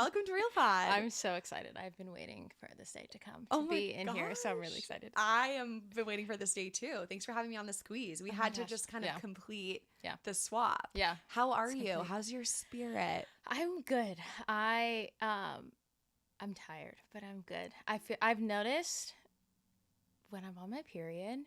Welcome to Real Pod. I'm so excited. I've been waiting for this day to come to be in here, so I'm really excited. I am been waiting for this day too. Thanks for having me on the squeeze. We had to just kind of complete the swap. Yeah. How are you? How's your spirit? I'm good. I'm tired, but I'm good. I've noticed when I'm on my period,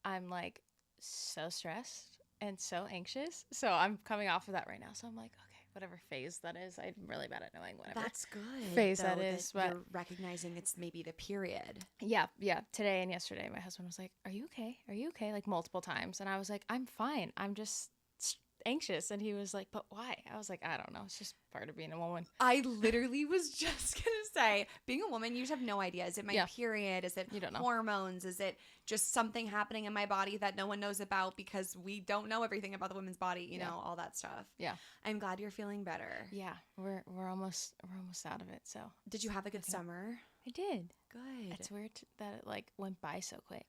I'm like so stressed and so anxious. So I'm coming off of that right now. So I'm like, okay, whatever phase that is, I'm really bad at knowing whatever That's good phase that is. But you're recognizing it's maybe the period. Yeah. Today and yesterday, my husband was like, "Are you okay? Are you okay?" Like multiple times, and I was like, "I'm fine. I'm just anxious." And he was like, "But why?" I was like, "I don't know. It's just part of being a woman." I literally was just gonna say, being a woman, you just have no idea. Is it my period? Is it hormones? Is it just something happening in my body that no one knows about because we don't know everything about the woman's body? You know, all that stuff. Yeah. I'm glad you're feeling better. Yeah, we're almost out of it. So, did you have a good summer? I did. Good. It's weird that it like went by so quick.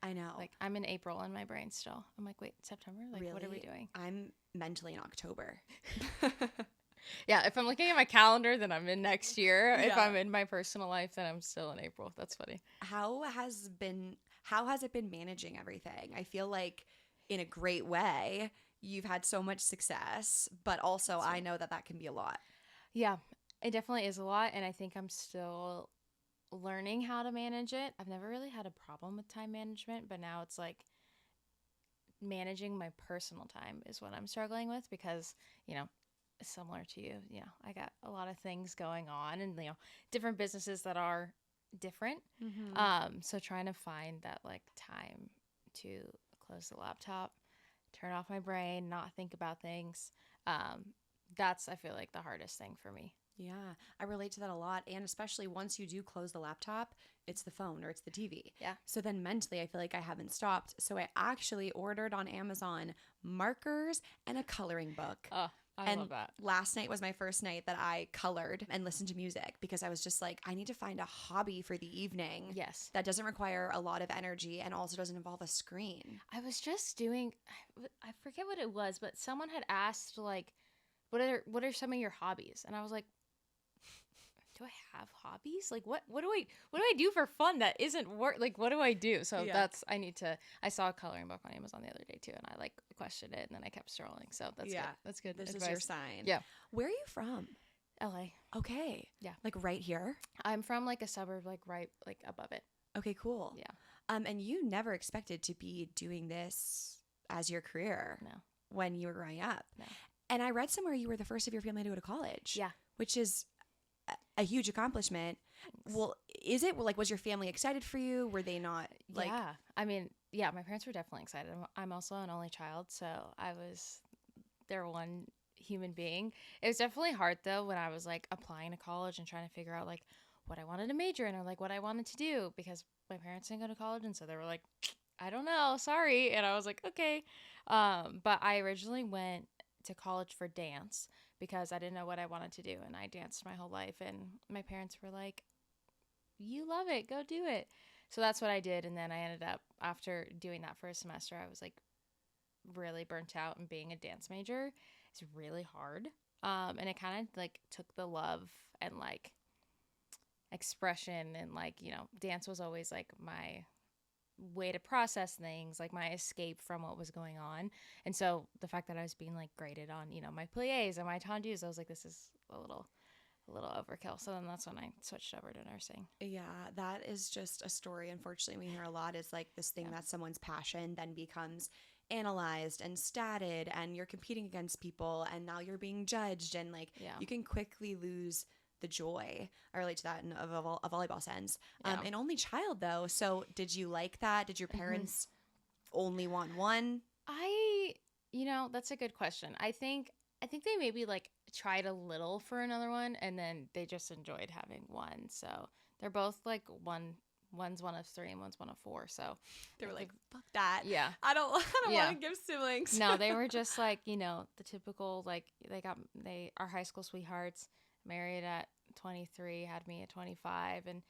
I know. Like I'm in April in my brain still. I'm like, wait, September? Like, really? What are we doing? I'm mentally in October. Yeah, if I'm looking at my calendar, then I'm in next year. Yeah. If I'm in my personal life, then I'm still in April. That's funny. How has it been managing everything? I feel like in a great way, you've had so much success, but also I know that can be a lot. Yeah, it definitely is a lot, and I think I'm still learning how to manage it. I've never really had a problem with time management, but now it's like managing my personal time is what I'm struggling with because, you know, similar to you, I got a lot of things going on and, different businesses that are different. Mm-hmm. So trying to find that like time to close the laptop, turn off my brain, not think about things. That's, I feel like, the hardest thing for me. Yeah, I relate to that a lot. And especially once you do close the laptop, it's the phone or it's the TV. Yeah. So then mentally, I feel like I haven't stopped. So I actually ordered on Amazon markers and a coloring book. Oh, I love that. Last night was my first night that I colored and listened to music because I was just like, I need to find a hobby for the evening. Yes. That doesn't require a lot of energy and also doesn't involve a screen. I was just doing, I forget what it was, but someone had asked like, what are some of your hobbies? And I was like, do I have hobbies? Like what do I do for fun that isn't work? Like what do I do? So I saw a coloring book on Amazon the other day too, and I like questioned it, and then I kept scrolling. So that's good. That's good. This advice. is your sign. Yeah. Where are you from? LA. Okay. Yeah. Like right here? I'm from like a suburb, like right like above it. Okay, cool. Yeah. And you never expected to be doing this as your career. No. When you were growing up. No. And I read somewhere you were the first of your family to go to college. Yeah. Which is a huge accomplishment. Thanks. Well, is it like, was your family excited for you? Were they not like? Yeah. I mean, yeah, my parents were definitely excited. I'm also an only child, so I was their one human being. It was definitely hard though when I was like applying to college and trying to figure out like what I wanted to major in or like what I wanted to do because my parents didn't go to college, and so they were like, I don't know, sorry. And I was like, okay. But I originally went to college for dance because I didn't know what I wanted to do, and I danced my whole life, and my parents were like, you love it, go do it. So that's what I did, and then I ended up, after doing that for a semester, I was like really burnt out, and being a dance major is really hard, and it kind of like took the love and like expression, and like, dance was always like my way to process things, like my escape from what was going on. And so the fact that I was being like graded on, my pliés and my tendus, I was like, this is a little overkill. So then that's when I switched over to nursing. Yeah, that is just a story, unfortunately, we hear a lot, is like this thing that's someone's passion then becomes analyzed and statted, and you're competing against people, and now you're being judged, and like you can quickly lose the joy. I relate to that in a volleyball sense. An only child though, so did you like that? Did your parents only want one? That's a good question. I think they maybe like tried a little for another one, and then they just enjoyed having one. So they're both like one's one of 3 and one's one of 4. So they were like, fuck that. Yeah. I don't want to give siblings. No, they were just like, the typical, like they are high school sweethearts, married at 23, had me at 25, and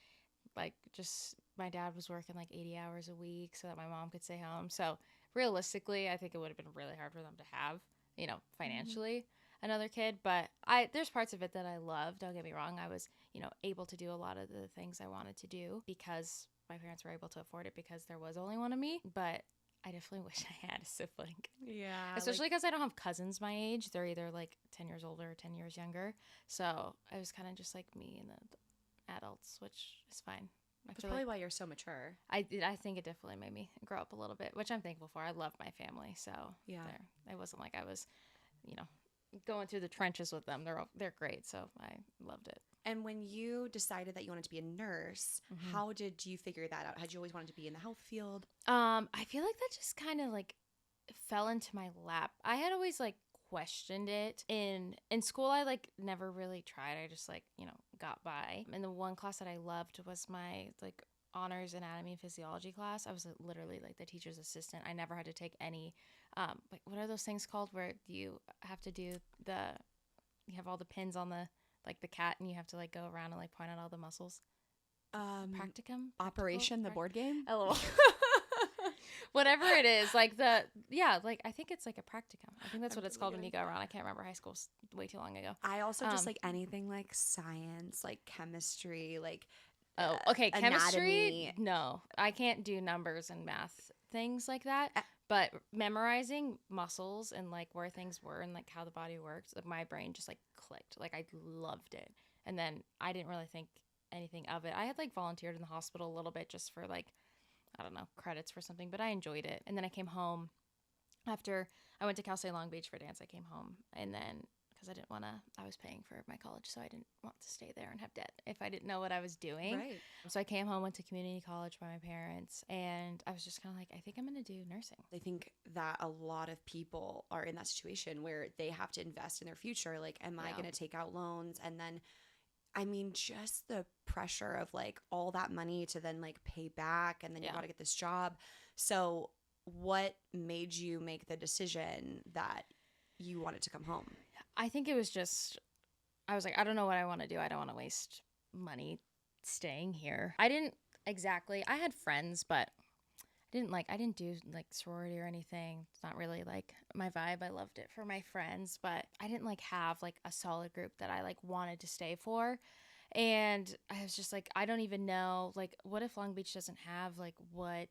like just my dad was working like 80 hours a week so that my mom could stay home. So realistically, I think it would have been really hard for them to have, financially. another kid, but there's parts of it that I love. Don't get me wrong. I was, able to do a lot of the things I wanted to do because my parents were able to afford it because there was only one of me, but I definitely wish I had a sibling. Yeah. Especially because I don't have cousins my age. They're either like 10 years older or 10 years younger. So I was kind of just like me and the adults, which is fine. That's probably why you're so mature. I think it definitely made me grow up a little bit, which I'm thankful for. I love my family. So yeah, it wasn't like I was, going through the trenches with them. They're great. So I loved it. And when you decided that you wanted to be a nurse, how did you figure that out? Had you always wanted to be in the health field? I feel like that just kind of like fell into my lap. I had always like questioned it in school. I like never really tried. I just like, got by. And the one class that I loved was my like honors anatomy and physiology class. I was literally like the teacher's assistant. I never had to take any like what are those things called where you have to do you have all the pins on the like the cat and you have to like go around and like point out all the muscles. Practicum? Operation, the board game? LOL. Whatever it is, like I think it's like a practicum. I think that's what it's called when you go around. I can't remember, high school way too long ago. I also just like anything like science, like chemistry, like oh, okay, chemistry. Anatomy. No, I can't do numbers and math things like that. But memorizing muscles and like where things were and like how the body works, like my brain just like clicked. Like I loved it. And then I didn't really think anything of it. I had like volunteered in the hospital a little bit just for like, I don't know, credits for something, but I enjoyed it. And then I came home after I went to Cal State Long Beach for dance. I came home and then because I was paying for my college, so I didn't want to stay there and have debt if I didn't know what I was doing. Right. So I came home, went to community college by my parents, and I was just kind of like, I think I'm going to do nursing. I think that a lot of people are in that situation where they have to invest in their future. Like, am I going to take out loans? And then, I mean, just the pressure of like all that money to then like pay back and then you got to get this job. So what made you make the decision that you wanted to come home? I think it was just, I was like, I don't know what I want to do. I don't want to waste money staying here. I had friends, but I didn't do like sorority or anything. It's not really like my vibe. I loved it for my friends, but I didn't like have like a solid group that I like wanted to stay for. And I was just like, I don't even know, like, what if Long Beach doesn't have like what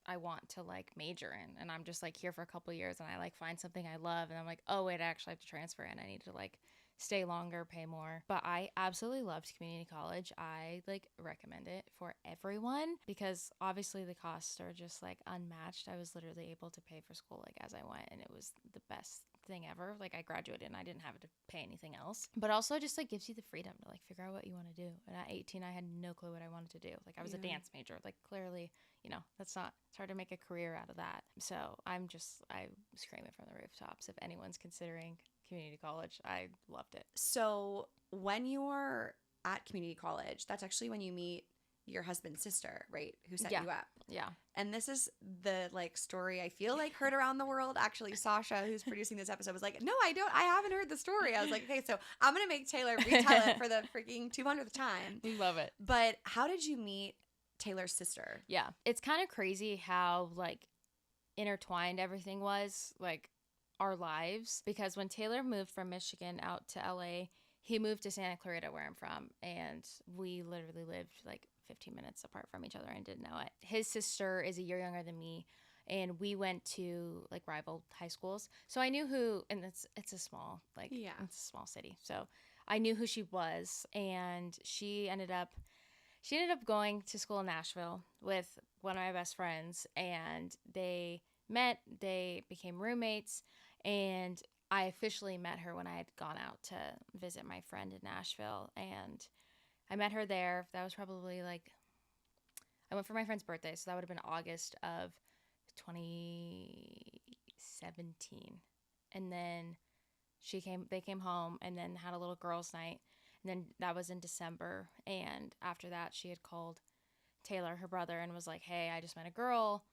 I want to like major in, and I'm just like here for a couple of years and I like find something I love and I'm like, oh wait, I actually have to transfer and I need to like stay longer, pay more. But I absolutely loved community college. I like recommend it for everyone because obviously the costs are just like unmatched. I was literally able to pay for school like as I went and it was the best thing ever. Like I graduated and I didn't have to pay anything else, but also just like gives you the freedom to like figure out what you want to do. And at 18 I had no clue what I wanted to do. Like I was a dance major. Like clearly, it's hard to make a career out of that. So I scream it from the rooftops. If anyone's considering community college, I loved it. So when you're at community college, that's actually when you meet your husband's sister, right? Who set you up. Yeah. And this is the like story I feel like heard around the world. Actually, Sasha, who's producing this episode, was like, no, I haven't heard the story. I was like, okay, so I'm going to make Taylor retell it for the freaking 200th time. We love it. But how did you meet Taylor's sister? Yeah. It's kind of crazy how like intertwined everything was, like our lives, because when Taylor moved from Michigan out to LA, he moved to Santa Clarita where I'm from, and we literally lived like 15 minutes apart from each other and didn't know it. His sister is a year younger than me, and we went to like rival high schools. So I knew who, and it's a small, like, it's a small city. So I knew who she was, and she ended up going to school in Nashville with one of my best friends, and they met, they became roommates, and I officially met her when I had gone out to visit my friend in Nashville, and I met her there. That was probably like, I went for my friend's birthday, so that would have been August of 2017. And then they came home and then had a little girls' night. And then that was in December. And after that, she had called Taylor, her brother, and was like, hey, I just met a girl.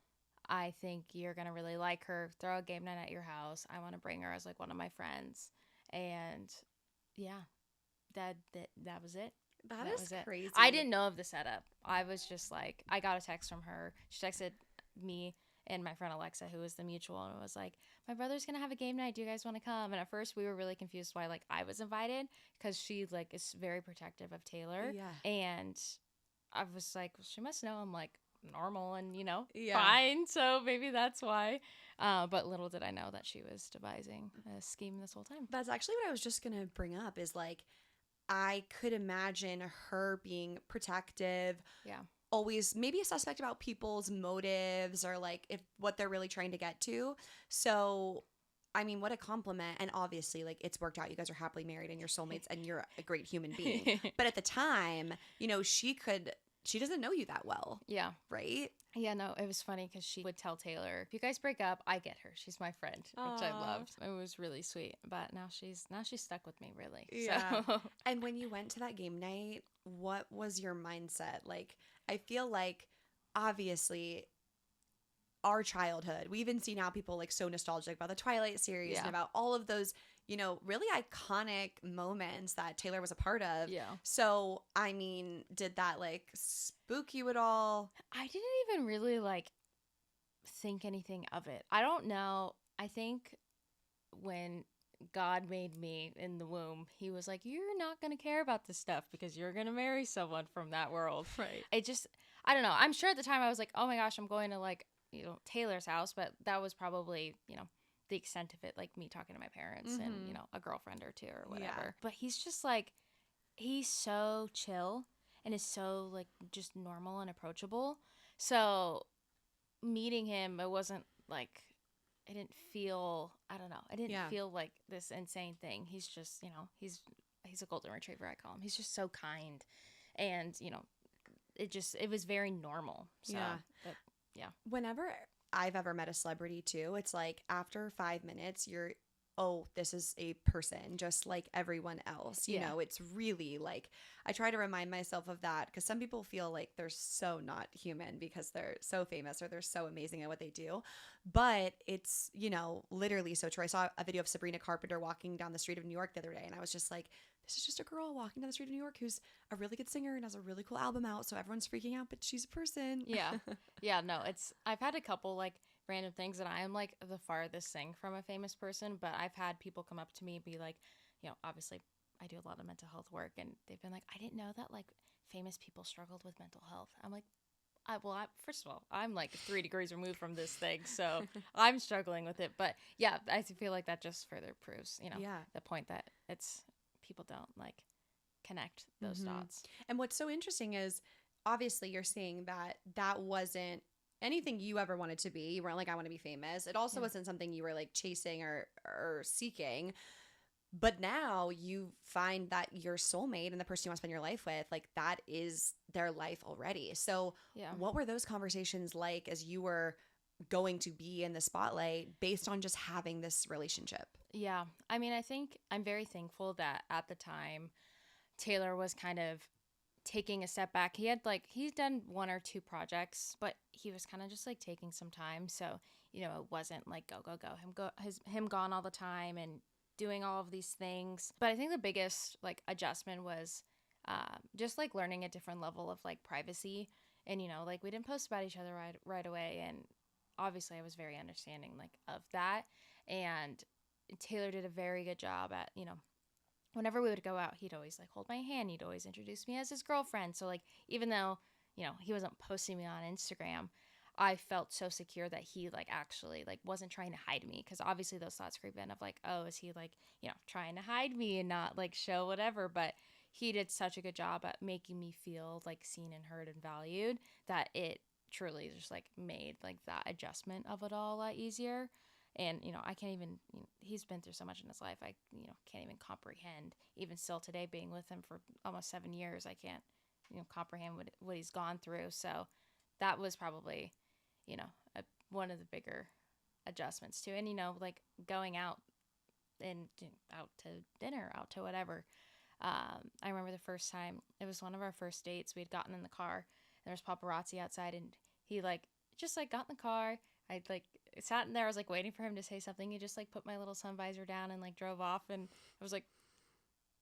I think you're going to really like her. Throw a game night at your house. I want to bring her as like one of my friends. And yeah, that was it. That is crazy. I didn't know of the setup. I was just like, I got a text from her. She texted me and my friend Alexa, who was the mutual, and was like, my brother's gonna have a game night, do you guys want to come? And at first we were really confused why like I was invited, because she like is very protective of Taylor. And I was like, well, she must know I'm like normal and fine, so maybe that's why. But little did I know that she was devising a scheme this whole time. That's actually what I was just gonna bring up, is like, I could imagine her being protective, always maybe a suspect about people's motives or like if what they're really trying to get to. So I mean, what a compliment. And obviously, like, it's worked out. You guys are happily married and you're soulmates and you're a great human being. But at the time, she doesn't know you that well. Yeah. Right? Yeah, no, it was funny because she would tell Taylor, if you guys break up, I get her. She's my friend, which I loved. It was really sweet. But now she's stuck with me, really. Yeah. So. And when you went to that game night, what was your mindset? Like, I feel like, obviously, our childhood, we even see now people like so nostalgic about the Twilight series and about all of those, really iconic moments that Taylor was a part of. Yeah. So, I mean, did that like spook you at all? I didn't even really like think anything of it. I don't know. I think when God made me in the womb, he was like, you're not going to care about this stuff because you're going to marry someone from that world. Right. I don't know. I'm sure at the time I was like, oh my gosh, I'm going to like, Taylor's house, but that was probably, the extent of it, like me talking to my parents and, a girlfriend or two or whatever. Yeah. But he's just like, he's so chill and is so like just normal and approachable. So meeting him, it wasn't like, I didn't feel like this insane thing. He's just, he's a golden retriever, I call him. He's just so kind. And, it was very normal. So, but, yeah. Whenever I've ever met a celebrity too, it's like after 5 minutes, this is a person just like everyone else. You know, it's really like, I try to remind myself of that because some people feel like they're so not human because they're so famous or they're so amazing at what they do. But it's, literally so true. I saw a video of Sabrina Carpenter walking down the street of New York the other day, and I was just like, this is just a girl walking down the street of New York who's a really good singer and has a really cool album out. So everyone's freaking out, but she's a person. Yeah. Yeah, no, I've had a couple like random things, and I am like the farthest thing from a famous person, but I've had people come up to me and be like, obviously I do a lot of mental health work, and they've been like, I didn't know that like famous people struggled with mental health. I'm like, first of all, I'm like 3 degrees removed from this thing, so I'm struggling with it. But yeah, I feel like that just further proves, the point that people don't like connect those dots. And what's so interesting is obviously you're saying that wasn't anything you ever wanted to be. You weren't like, I want to be famous. It also wasn't something you were like chasing or seeking. But now you find that your soulmate and the person you want to spend your life with, like that is their life already. So what were those conversations like as you were going to be in the spotlight based on just having this relationship? Yeah. I mean, I think I'm very thankful that at the time Taylor was kind of taking a step back. He's done 1 or 2 projects, but he was kind of just like taking some time. So, it wasn't like go, him gone all the time and doing all of these things. But I think the biggest like adjustment was just like learning a different level of like privacy. And, like we didn't post about each other right away. And obviously I was very understanding like of that. And Taylor did a very good job at, whenever we would go out, he'd always like hold my hand. He'd always introduce me as his girlfriend. So like, even though, he wasn't posting me on Instagram, I felt so secure that he like actually like wasn't trying to hide me. Cause obviously those thoughts creep in of like, oh, is he like, trying to hide me and not like show whatever. But he did such a good job at making me feel like seen and heard and valued that it truly just like made like that adjustment of it all a lot easier. And, I can't even, he's been through so much in his life. I, can't even comprehend, even still today, being with him for almost 7 years, I can't, comprehend what he's gone through. So that was probably, one of the bigger adjustments too. And, like going out and out to dinner, out to whatever. I remember the first time, it was one of our first dates. We had gotten in the car and there was paparazzi outside, and he like, just like got in the car. I like sat in there. I was like waiting for him to say something. He just like put my little sun visor down and like drove off. And I was like,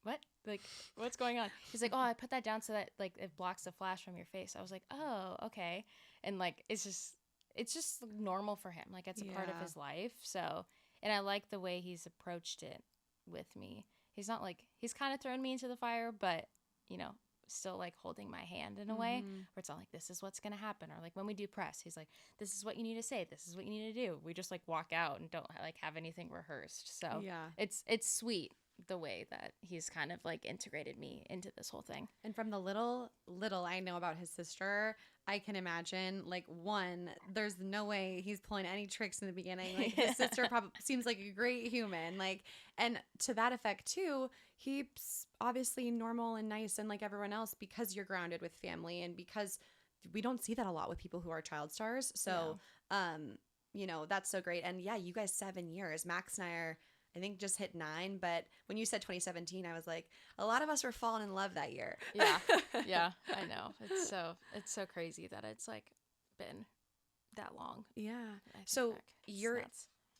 what? Like, what's going on? He's like, oh, I put that down so that like it blocks the flash from your face. I was like, oh, okay. And like, it's just, it's just normal for him. Like, it's a part of his life. So, and I like the way he's approached it with me. He's not like, he's kind of thrown me into the fire, but, you know, still like holding my hand in a way where it's not like, this is what's going to happen. Or like when we do press, he's like, this is what you need to say. This is what you need to do. We just like walk out and don't like have anything rehearsed. So it's sweet the way that he's kind of like integrated me into this whole thing. And from the little I know about his sister, I can imagine, like, one, there's no way he's pulling any tricks in the beginning. Like, his sister probably seems like a great human. Like, and to that effect, too, he's obviously normal and nice and like everyone else because you're grounded with family and because we don't see that a lot with people who are child stars. So, you know, that's so great. And yeah, you guys 7 years. Max and I are, I think, just hit 9. But when you said 2017, I was like, a lot of us were falling in love that year. Yeah. Yeah, I know. It's so crazy that it's like been that long. Yeah. So you're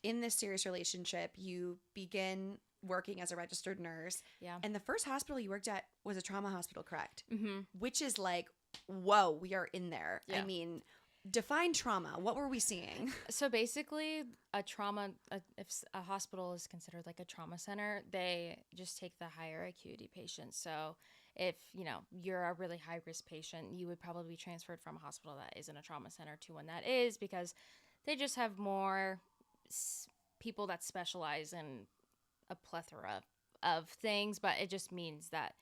in this serious relationship. You begin working as a registered nurse. Yeah. And the first hospital you worked at was a trauma hospital, correct? Mm-hmm. Which is like, whoa, we are in there. Yeah. I mean, define trauma. What were we seeing? So basically, if a hospital is considered like a trauma center, they just take the higher acuity patients. So if, you know, you're a really high risk patient, you would probably be transferred from a hospital that isn't a trauma center to one that is, because they just have more people that specialize in a plethora of things. But it just means that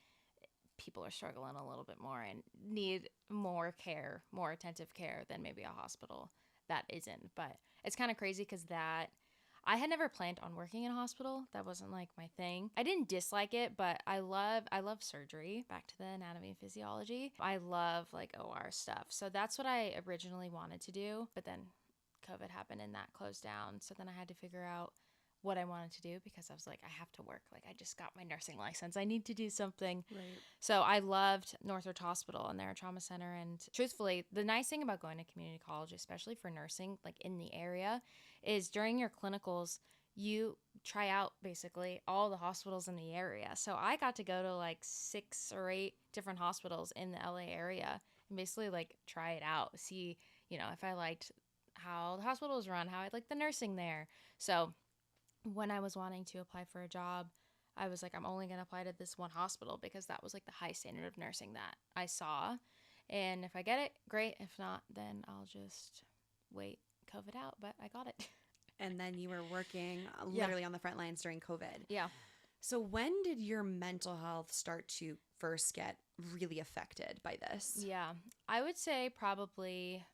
people are struggling a little bit more and need more care, more attentive care than maybe a hospital that isn't. But it's kind of crazy because that I had never planned on working in a hospital. That wasn't like my thing. I didn't dislike it, but I love surgery. Back to the anatomy and physiology. I love like OR stuff. So that's what I originally wanted to do. But then COVID happened and that closed down. So then I had to figure out what I wanted to do because I was like, I have to work. Like, I just got my nursing license. I need to do something. Right. So I loved Northridge Hospital, and they're a trauma center. And truthfully, the nice thing about going to community college, especially for nursing, like in the area, is during your clinicals, you try out basically all the hospitals in the area. So I got to go to like 6 or 8 different hospitals in the LA area and basically like try it out, see, you know, if I liked how the hospital was run, how I liked the nursing there. So when I was wanting to apply for a job, I was like, I'm only going to apply to this one hospital because that was like the high standard of nursing that I saw. And if I get it, great. If not, then I'll just wait COVID out. But I got it. And then you were working literally on the front lines during COVID. Yeah. So when did your mental health start to first get really affected by this? Yeah. I would say probably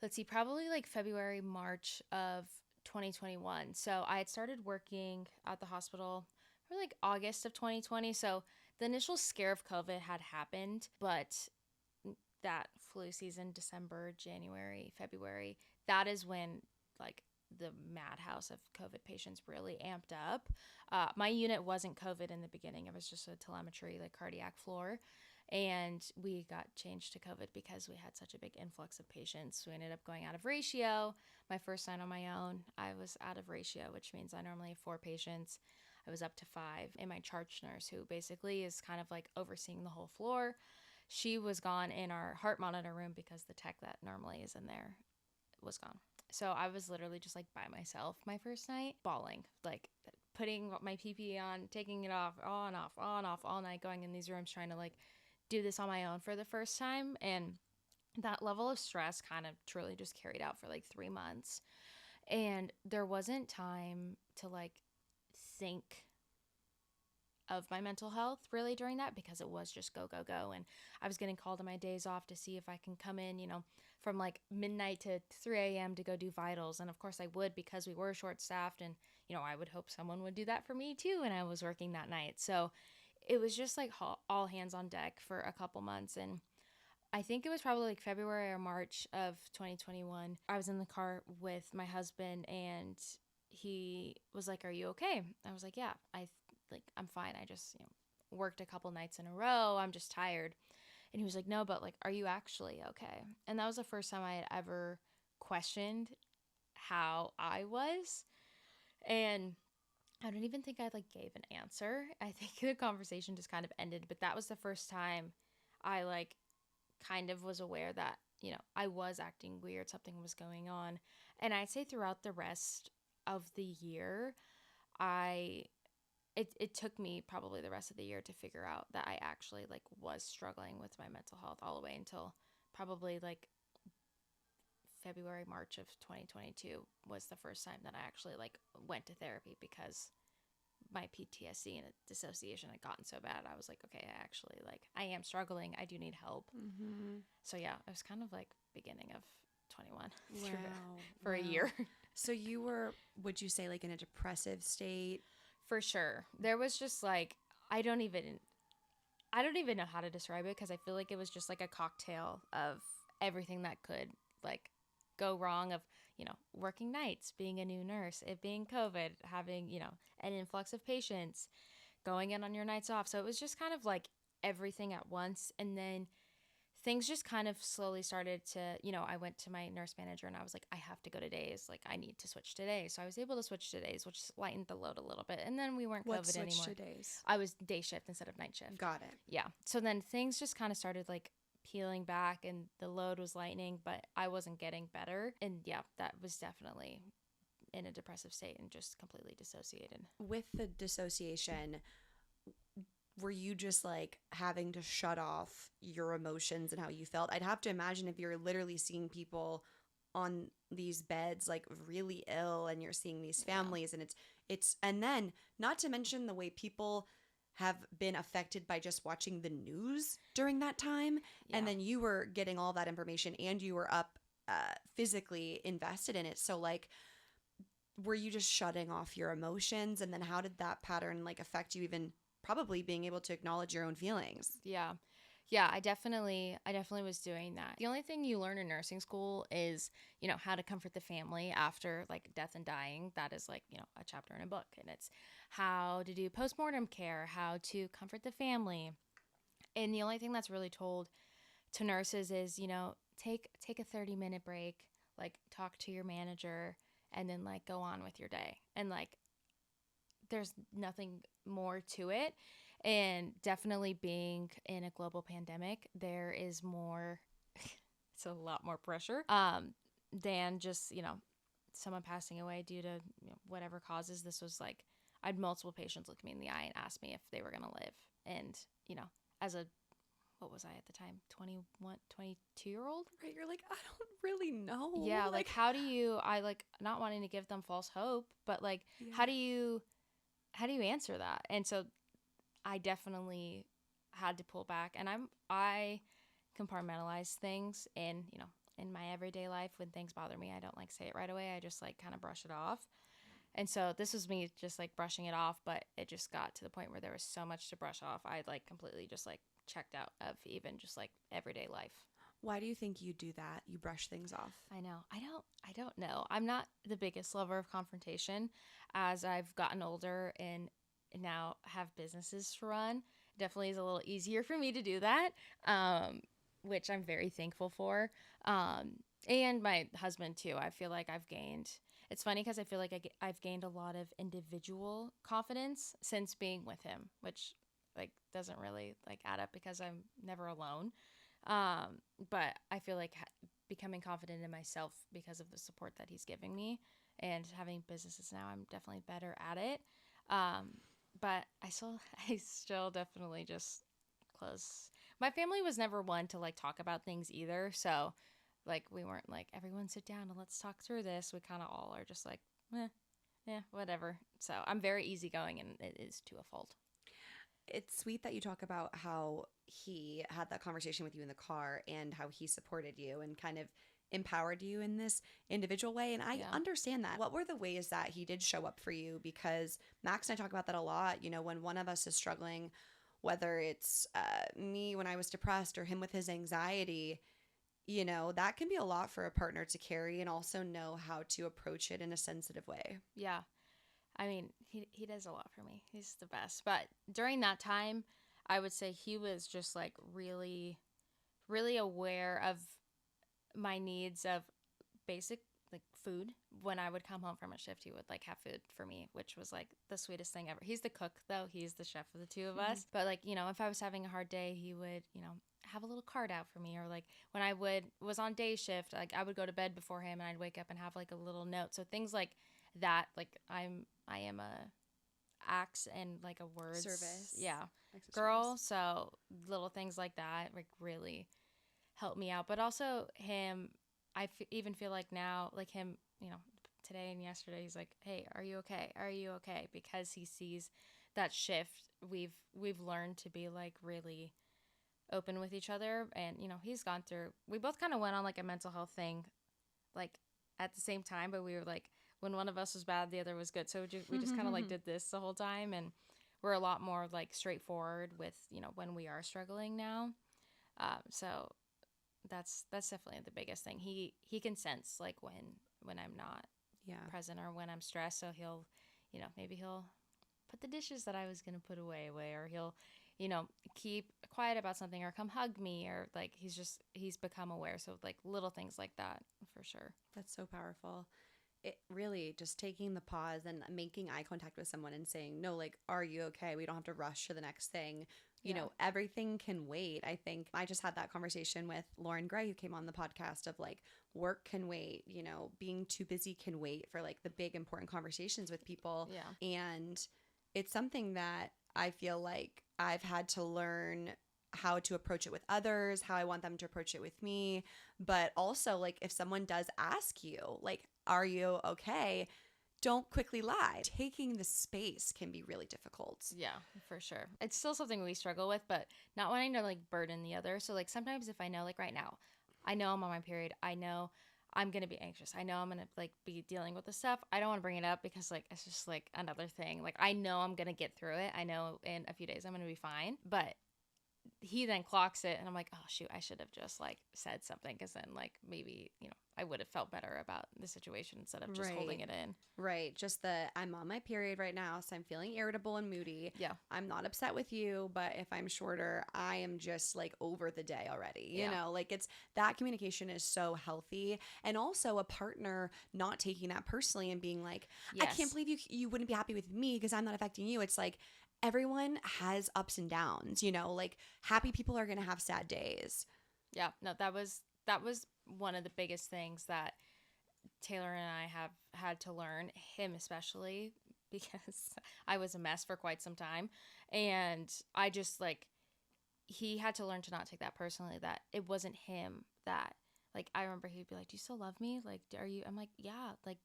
like February, March of 2021. So I had started working at the hospital for like August of 2020. So the initial scare of COVID had happened, but that flu season, December, January, February, that is when like the madhouse of COVID patients really amped up. My unit wasn't COVID in the beginning. It was just a telemetry, like cardiac floor. And we got changed to COVID because we had such a big influx of patients. We ended up going out of ratio. My first night on my own, I was out of ratio, which means I normally have 4 patients. I was up to 5. And my charge nurse, who basically is kind of like overseeing the whole floor, she was gone in our heart monitor room because the tech that normally is in there was gone. So I was literally just like by myself my first night, bawling, like putting my PPE on, taking it off, on, off all night, going in these rooms trying to like do this on my own for the first time. And that level of stress kind of truly just carried out for like 3 months. And there wasn't time to like think of my mental health really during that because it was just go, go, go. And I was getting called on my days off to see if I can come in, you know, from like midnight to 3 a.m. to go do vitals. And of course I would because we were short staffed and, you know, I would hope someone would do that for me too. And I was working that night. So it was just like all hands on deck for a couple months. And I think it was probably like February or March of 2021. I was in the car with my husband and he was like, "Are you okay?" I was like, "Yeah, I'm fine. I just, you know, worked a couple nights in a row. I'm just tired." And he was like, "No, but like, are you actually okay?" And that was the first time I had ever questioned how I was. And I don't even think I like gave an answer. I think the conversation just kind of ended, but that was the first time I like kind of was aware that I was acting weird. Something was going on. And I'd say throughout the rest of the year, it took me probably the rest of the year to figure out that I actually like was struggling with my mental health all the way until probably like February, March of 2022 was the first time that I actually like went to therapy, because my PTSD and dissociation had gotten so bad. I was like, okay, I am struggling. I do need help. Mm-hmm. So yeah, it was kind of like beginning of 21 Wow. for a year. So you were, would you say, like in a depressive state? For sure. There was just like, I don't even know how to describe it, because I feel like it was just like a cocktail of everything that could like go wrong, of, working nights, being a new nurse, it being COVID, having, an influx of patients, going in on your nights off. So it was just kind of like everything at once. And then things just kind of slowly started to, I went to my nurse manager and I was like, I have to go to days. Like, I need to switch to days. So I was able to switch to days, which lightened the load a little bit. And then we weren't What COVID anymore. switched to days? I was day shift instead of night shift. Got it. Yeah. So then things just kind of started like peeling back and the load was lightening, but I wasn't getting better. And yeah, that was definitely in a depressive state and just completely dissociated. With the dissociation, were you just like having to shut off your emotions and how you felt? I'd have to imagine if you're literally seeing people on these beds like really ill, and you're seeing these families, and it's and then not to mention the way people have been affected by just watching the news during that time. Yeah. And then you were getting all that information and you were up physically invested in it. So like, were you just shutting off your emotions? And then how did that pattern like affect you, even probably being able to acknowledge your own feelings? Yeah. I definitely was doing that. The only thing you learn in nursing school is, how to comfort the family after like death and dying. That is like, a chapter in a book, and it's how to do postmortem care, how to comfort the family. And the only thing that's really told to nurses is, take a 30-minute break, like talk to your manager, and then like go on with your day. And like, there's nothing more to it. And definitely being in a global pandemic, there is more, it's a lot more pressure than just, someone passing away due to whatever causes. This was like, I had multiple patients look me in the eye and ask me if they were going to live. And, as a, what was I at the time? 22-year-old? Right. You're like, I don't really know. Yeah. Like how do you, I like not wanting to give them false hope, but like, how do you answer that? And so I definitely had to pull back, and I compartmentalize things in my everyday life. When things bother me, I don't like say it right away. I just like kind of brush it off. And so this was me just like brushing it off, but it just got to the point where there was so much to brush off. I like completely just like checked out of even just like everyday life. Why do you think you do that? You brush things off. I know. I don't know. I'm not the biggest lover of confrontation. As I've gotten older and now have businesses to run, definitely is a little easier for me to do that, which I'm very thankful for. And my husband too. I feel like it's funny because I feel like I've gained a lot of individual confidence since being with him, which like doesn't really like add up because I'm never alone. But I feel like becoming confident in myself because of the support that he's giving me, and having businesses now, I'm definitely better at it. But I still definitely just close. My family was never one to like talk about things either. So like, we weren't like, everyone sit down and let's talk through this. We kind of all are just like, yeah, whatever. So I'm very easygoing, and it is to a fault. It's sweet that you talk about how he had that conversation with you in the car and how he supported you and kind of empowered you in this individual way. And I understand that. What were the ways that he did show up for you? Because Max and I talk about that a lot. When one of us is struggling, whether it's me when I was depressed or him with his anxiety, that can be a lot for a partner to carry, and also know how to approach it in a sensitive way. Yeah. I mean, he does a lot for me. He's the best. But during that time, I would say he was just like really, really aware of my needs of basic like food. When I would come home from a shift, he would like have food for me, which was like the sweetest thing ever. He's the cook though. He's the chef of the two of us. But like, if I was having a hard day, he would, have a little card out for me, or like when I was on day shift, like I would go to bed before him and I'd wake up and have like a little note. So things like that, like I am a acts and like a words Service. yeah Acts of girl. service. So little things like that like really help me out. But also him, even feel like now, like him, today and yesterday, he's like, hey, are you okay, are you okay, because he sees that shift. We've learned to be like really open with each other. And he's gone through, we both kind of went on like a mental health thing like at the same time, but we were like, when one of us was bad, the other was good. So we just kind of like did this the whole time. And we're a lot more like straightforward with when we are struggling now. So that's definitely the biggest thing. He can sense like when I'm not present or when I'm stressed. So he'll, maybe he'll put the dishes that I was gonna put away, or he'll, keep quiet about something, or come hug me, or like he's become aware. So like little things like that for sure. That's so powerful. It really just taking the pause and making eye contact with someone and saying, no, like, are you okay? We don't have to rush to the next thing. You know, everything can wait. I think I just had that conversation with Lauren Gray, who came on the podcast, of like, work can wait, being too busy can wait for like the big important conversations with people. Yeah. And it's something that I feel like I've had to learn how to approach it with others, how I want them to approach it with me. But also, like, if someone does ask you, like, are you okay? Don't quickly lie. Taking the space can be really difficult. Yeah, for sure. It's still something we struggle with, but not wanting to like burden the other. So like sometimes if I know, like right now, I know I'm on my period, I know I'm going to be anxious, I know I'm going to like be dealing with this stuff, I don't want to bring it up because like it's just like another thing. Like I know I'm going to get through it. I know in a few days I'm going to be fine. But he then clocks it and I'm like, oh shoot, I should have just like said something, because then like maybe I would have felt better about the situation instead of just holding it in. Right. Just I'm on my period right now, so I'm feeling irritable and moody. Yeah. I'm not upset with you, but if I'm shorter, I am just like over the day already. You know, like it's that communication is so healthy. And also a partner not taking that personally and being like, I can't believe you wouldn't be happy with me because I'm not affecting you. It's like everyone has ups and downs, like happy people are going to have sad days. Yeah. No, that was one of the biggest things that Taylor and I have had to learn, him especially, because I was a mess for quite some time. And I just like, he had to learn to not take that personally, that it wasn't him that, like, I remember he'd be like, do you still love me? Like, are you? I'm like, yeah, like,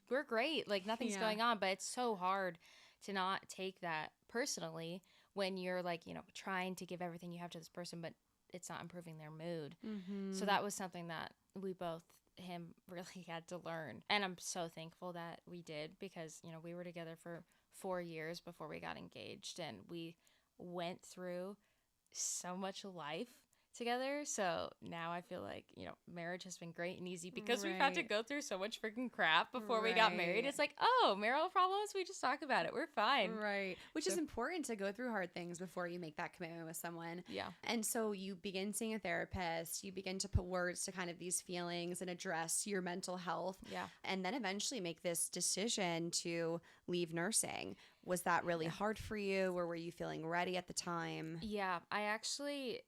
we're great. Like, nothing's going on. But it's so hard to not take that personally when you're like, trying to give everything you have to this person, but it's not improving their mood. So that was something that we both, him, really had to learn. And I'm so thankful that we did, because, we were together for 4 years before we got engaged, and we went through so much life together. So now I feel like, marriage has been great and easy because we've had to go through so much freaking crap before we got married. It's like, oh, marital problems, we just talk about it, we're fine. Right. Which is important, to go through hard things before you make that commitment with someone. Yeah. And so you begin seeing a therapist, you begin to put words to kind of these feelings and address your mental health. Yeah. And then eventually make this decision to leave nursing. Was that really hard for you, or were you feeling ready at the time? Yeah, I actually,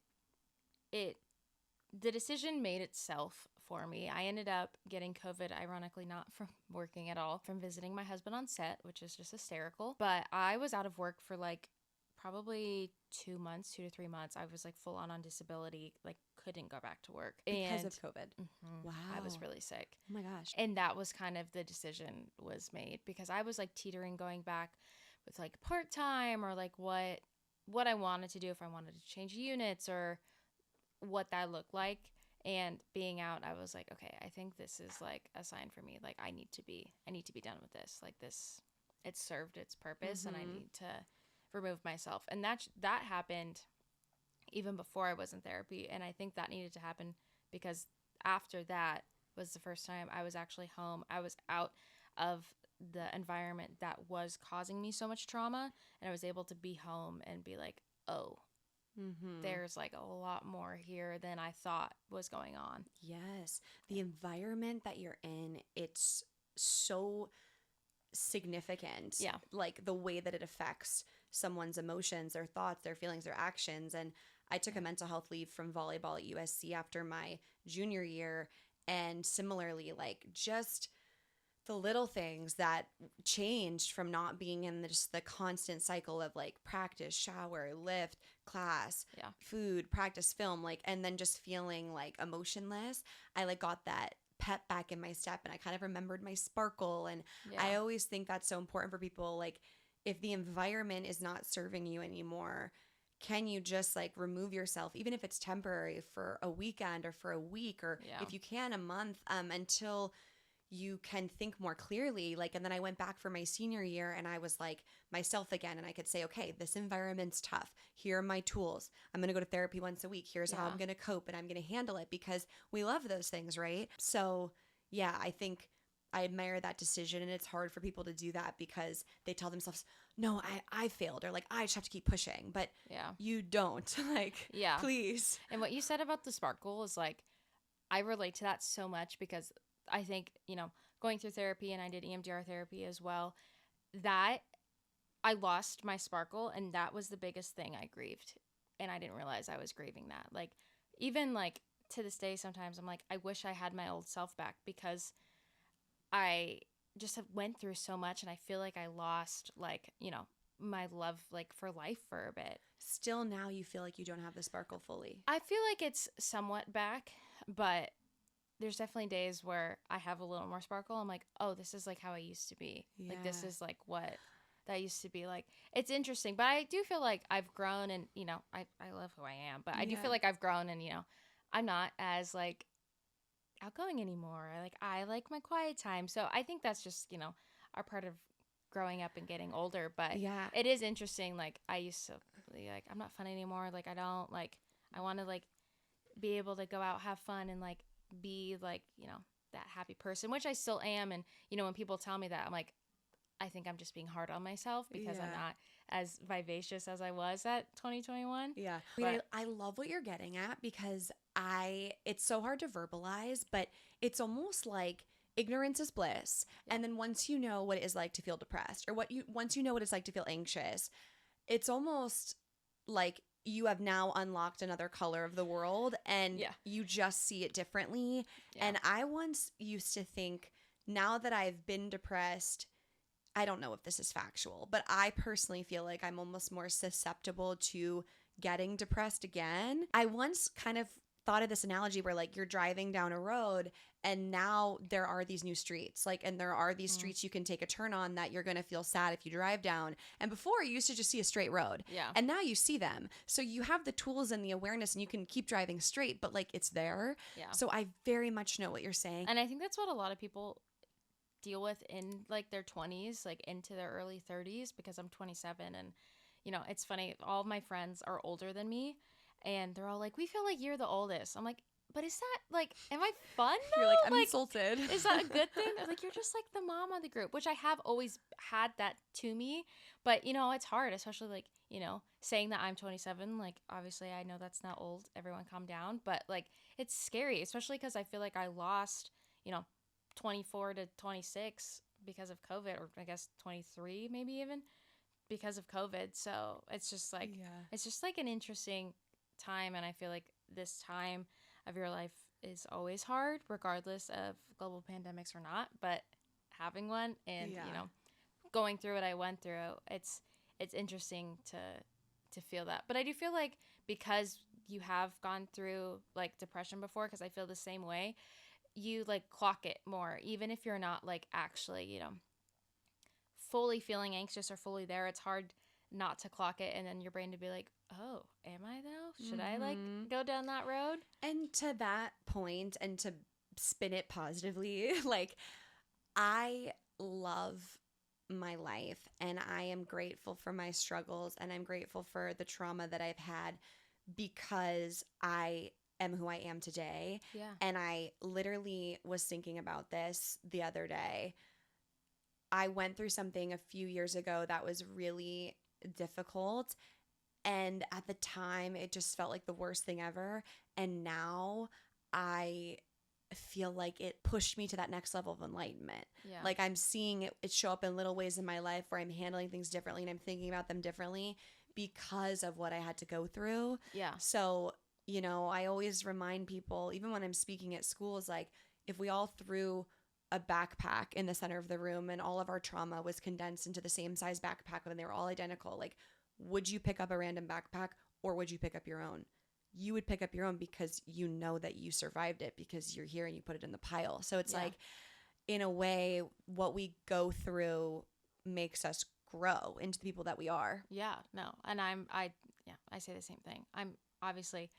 the decision made itself for me. I ended up getting COVID, ironically, not from working at all, from visiting my husband on set, which is just hysterical. But I was out of work for like probably 2 months, 2 to 3 months. I was like full on disability, like couldn't go back to work. Because of COVID. Wow. I was really sick. Oh my gosh. And that was kind of the decision was made, because I was like teetering going back with like part-time, or like what I wanted to do, if I wanted to change units or what that looked like. And being out, I was like, okay, I think this is like a sign for me. Like I need to be done with this. Like this, it served its purpose, and I need to remove myself. And that happened even before I was in therapy. And I think that needed to happen, because after that was the first time I was actually home. I was out of the environment that was causing me so much trauma, and I was able to be home and be like, oh, there's like a lot more here than I thought was going on. Yes. The environment that you're in, it's so significant. Yeah. Like the way that it affects someone's emotions, their thoughts, their feelings, their actions. And I took a mental health leave from volleyball at USC after my junior year. And similarly, like just the little things that changed from not being in just the constant cycle of like practice, shower, lift, class, food, practice, film, like, and then just feeling like emotionless. I like got that pep back in my step, and I kind of remembered my sparkle. And I always think that's so important for people. Like, if the environment is not serving you anymore, can you just like remove yourself, even if it's temporary, for a weekend or for a week, or if you can, a month, until you can think more clearly. Like, and then I went back for my senior year and I was like myself again, and I could say, okay, this environment's tough. Here are my tools. I'm going to go to therapy once a week. Here's how I'm going to cope, and I'm going to handle it, because we love those things, right? So yeah, I think I admire that decision, and it's hard for people to do that because they tell themselves, no, I failed, or like, I just have to keep pushing, but you don't. Like, please. And what you said about the sparkle is like, I relate to that so much, because I think, you know, going through therapy, and I did EMDR therapy as well, that I lost my sparkle, and that was the biggest thing I grieved. And I didn't realize I was grieving that. Like, even like to this day, sometimes I'm like, I wish I had my old self back, because I just have went through so much, and I feel like I lost, like, you know, my love, like, for life for a bit. Still now you feel like you don't have the sparkle fully? I feel like it's somewhat back, but there's definitely days where I have a little more sparkle. I'm like, oh, this is like how I used to be. Like, this is like what that used to be like. It's interesting, but I do feel like I've grown, and, you know, I love who I am, but I do feel like I've grown, and, you know, I'm not as like outgoing anymore. I like my quiet time. So I think that's just, you know, our part of growing up and getting older. But it is interesting. Like, I used to be like, I'm not fun anymore. Like, I don't like, I want to like be able to go out, have fun, and like be like, you know, that happy person, which I still am. And, you know, when people tell me that, I'm like, I think I'm just being hard on myself, because I'm not as vivacious as I was at 2021. Yeah. I love what you're getting at, because it's so hard to verbalize, but it's almost like ignorance is bliss. And then once you know what it is like to feel depressed, or once you know what it's like to feel anxious, it's almost like you have now unlocked another color of the world, and you just see it differently. And I once used to think, now that I've been depressed, I don't know if this is factual, but I personally feel like I'm almost more susceptible to getting depressed again. I once kind of thought of this analogy where, like, you're driving down a road, and now there are these new streets, like, and there are these streets you can take a turn on that you're going to feel sad if you drive down. And before, you used to just see a straight road. And now you see them. So you have the tools and the awareness, and you can keep driving straight, but like, it's there. So I very much know what you're saying. And I think that's what a lot of people deal with in like their 20s, like into their early 30s, because I'm 27, and, you know, it's funny, all of my friends are older than me, and they're all like, we feel like you're the oldest. I'm like, but is that like, am I fun though? You're like, I'm insulted. Is that a good thing? They're like, you're just like the mom of the group, which I have always had that to me, but, you know, it's hard, especially like, you know, saying that I'm 27, like, obviously I know that's not old, everyone calm down, but like, it's scary, especially because I feel like I lost, you know, 24 to 26 because of COVID, or I guess 23 maybe even because of COVID. So it's just like, it's just like an interesting time. And I feel like this time of your life is always hard, regardless of global pandemics or not, but having one, and, you know, going through what I went through, it's interesting to feel that. But I do feel like, because you have gone through like depression before, because I feel the same way, you like clock it more, even if you're not like actually, you know, fully feeling anxious or fully there. It's hard not to clock it, and then your brain to be like, oh, am I though? Should I like go down that road? And to that point, and to spin it positively, like, I love my life, and I am grateful for my struggles, and I'm grateful for the trauma that I've had, because I am who I am today. And I literally was thinking about this the other day. I went through something a few years ago that was really difficult, and at the time it just felt like the worst thing ever. And now I feel like it pushed me to that next level of enlightenment. Like, I'm seeing it show up in little ways in my life where I'm handling things differently, and I'm thinking about them differently, because of what I had to go through. Yeah. So, you know, I always remind people, even when I'm speaking at schools, like if we all threw a backpack in the center of the room and all of our trauma was condensed into the same size backpack and they were all identical, like, would you pick up a random backpack or would you pick up your own? You would pick up your own because you know that you survived it because you're here and you put it in the pile. So it's like, in a way, what we go through makes us grow into the people that we are. Yeah, no. And I say the same thing. I'm obviously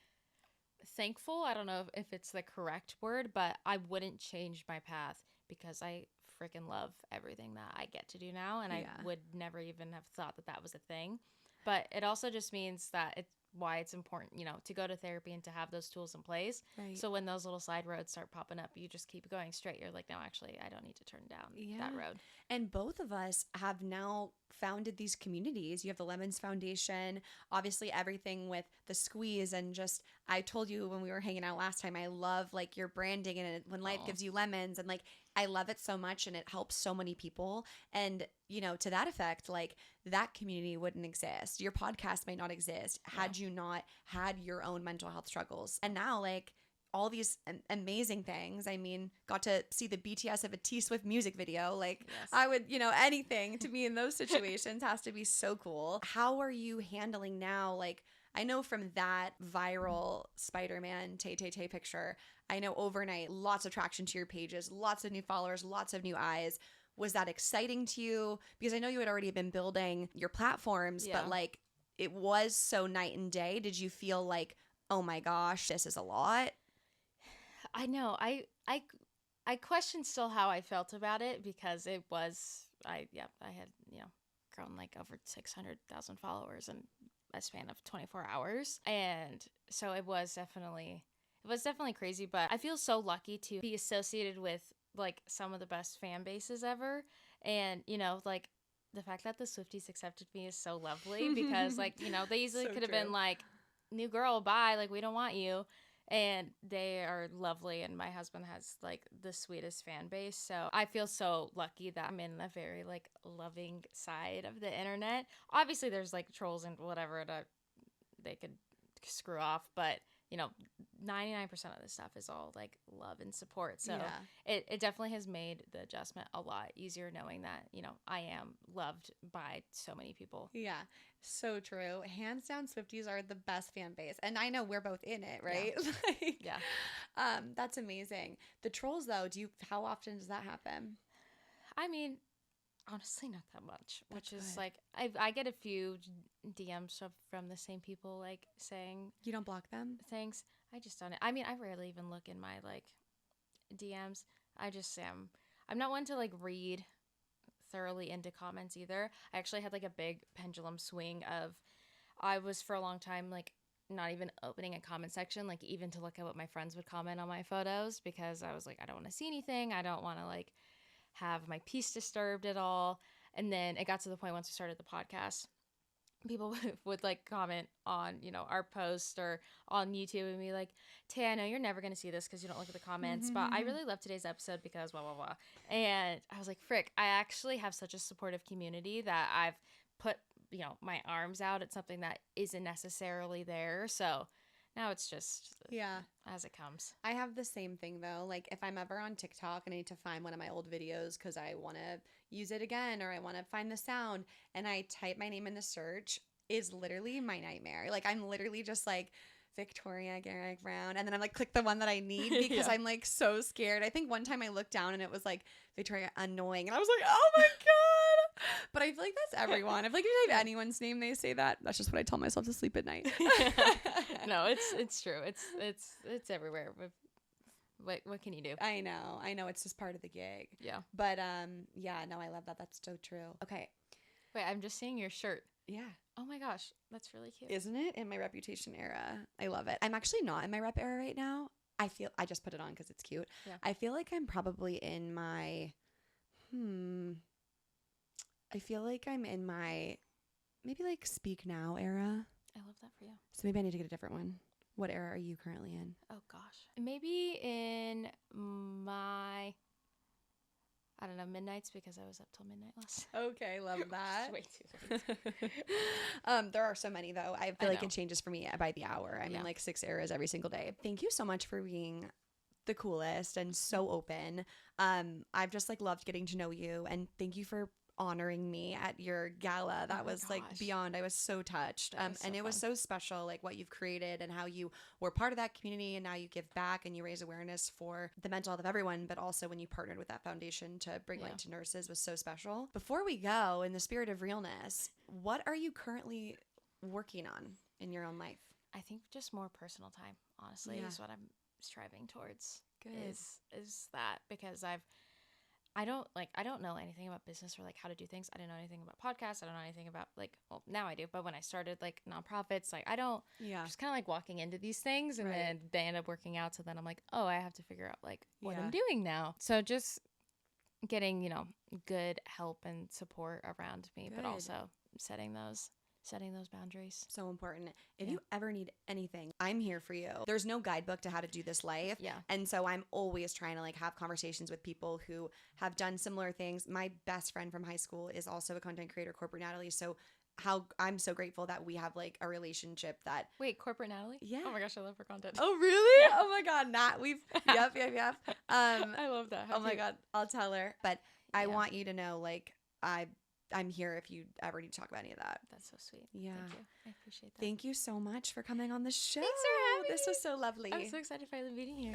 thankful. I don't know if it's the correct word, but I wouldn't change my path because I freaking love everything that I get to do now. And I would never even have thought that was a thing. But it also just means that it's why it's important, you know, to go to therapy and to have those tools in place. Right. So when those little side roads start popping up, you just keep going straight. You're like, no, actually, I don't need to turn down that road. And both of us have now founded these communities. You have the Lemons Foundation, obviously everything with the Squeeze, and just, I told you when we were hanging out last time, I love like your branding and when life gives you lemons, and like I love it so much and it helps so many people. And, you know, to that effect, like that community wouldn't exist. Your podcast might not exist had you not had your own mental health struggles. And now, like, all these amazing things. I mean, got to see the BTS of a T-Swift music video. Like, I would, you know, anything to be in those situations has to be so cool. How are you handling now? Like, I know from that viral Spider-Man Tay picture, I know overnight, lots of traction to your pages, lots of new followers, lots of new eyes. Was that exciting to you? Because I know you had already been building your platforms, but like it was so night and day. Did you feel like, oh my gosh, this is a lot? I know. I question still how I felt about it because it was, I had, you know, grown like over 600,000 followers in a span of 24 hours. And so it was definitely crazy, but I feel so lucky to be associated with like some of the best fan bases ever. And, you know, like the fact that the Swifties accepted me is so lovely because like, you know, they easily could have been like, new girl, bye, like we don't want you. And they are lovely, and my husband has like the sweetest fan base. So I feel so lucky that I'm in a very like loving side of the internet. Obviously there's like trolls and whatever that they could screw off, but you know, 99% of this stuff is all like love and support. So it definitely has made the adjustment a lot easier knowing that, you know, I am loved by so many people. Yeah, so true. Hands down, Swifties are the best fan base. And I know we're both in it, right? Yeah. Like, that's amazing. The trolls though, how often does that happen? I mean, honestly, not that much, which is like, I get a few DMs from the same people like saying. You don't block them? Thanks. I just don't. I mean, I rarely even look in my like DMs. I just I'm not one to like read thoroughly into comments either. I actually had like a big pendulum swing of, I was for a long time like not even opening a comment section, like even to look at what my friends would comment on my photos, because I was like, I don't want to see anything. I don't want to like have my peace disturbed at all. And then it got to the point once we started the podcast, people would like comment on, you know, our post or on YouTube and be like, Tay, I know you're never going to see this because you don't look at the comments, but I really love today's episode because blah, blah, blah. And I was like, frick, I actually have such a supportive community that I've put, you know, my arms out at something that isn't necessarily there. So now it's just as it comes. I have the same thing though. Like if I'm ever on TikTok and I need to find one of my old videos because I want to use it again or I want to find the sound and I type my name in the search, is literally my nightmare. Like I'm literally just like Victoria Garrick Brown, and then I'm like click the one that I need because I'm like so scared. I think one time I looked down and it was like Victoria Annoying and I was like, oh my god. But I feel like that's everyone. I feel like if you type anyone's name they say that. That's just what I tell myself to sleep at night. No, it's true. It's everywhere. What can you do? I know it's just part of the gig. Yeah. But yeah, no, I love that. That's so true. Okay. Wait, I'm just seeing your shirt. Yeah. Oh my gosh, that's really cute. Isn't it? In my Reputation era. I love it. I'm actually not in my rep era right now. I just put it on because it's cute. Yeah. I feel like I'm probably in my I feel like I'm in my maybe like Speak Now era. I love that for you. So maybe I need to get a different one. What era are you currently in? Oh gosh. Maybe in my, I don't know, midnights because I was up till midnight last Okay, love that. way too late. There are so many though. I feel like it changes for me by the hour. I'm in like 6 eras every single day. Thank you so much for being the coolest and so open. I've just like loved getting to know you, and thank you for honoring me at your gala. That was like beyond. I was so touched. And it was so special, like what you've created and how you were part of that community, and now you give back and you raise awareness for the mental health of everyone, but also when you partnered with that foundation to bring light to nurses was so special. Before we go, in the spirit of realness, what are you currently working on in your own life? I think just more personal time, honestly, is what I'm striving towards. Good. Is that, because I don't know anything about business or like how to do things. I don't know anything about podcasts. I don't know anything about like, well, now I do, but when I started like nonprofits, like I don't, just kind of like walking into these things, and then they end up working out. So then I'm like, oh, I have to figure out like what I'm doing now. So just getting, good help and support around me, but also setting those boundaries. So important. If you ever need anything, I'm here for you. There's no guidebook to how to do this life. Yeah. And so I'm always trying to like have conversations with people who have done similar things. My best friend from high school is also a content creator, Corporate Natalie. So I'm so grateful that we have like a relationship that. Wait, Corporate Natalie? Yeah. Oh my gosh, I love her content. Oh really? Yeah. Oh my God, Nat. Yep. I love that. Oh my God, I'll tell her. But I want you to know, like, I'm here if you ever need to talk about any of that. That's so sweet. Yeah. Thank you. I appreciate that. Thank you so much for coming on the show. Thanks for having me. This was so lovely. I'm so excited for finally meeting you.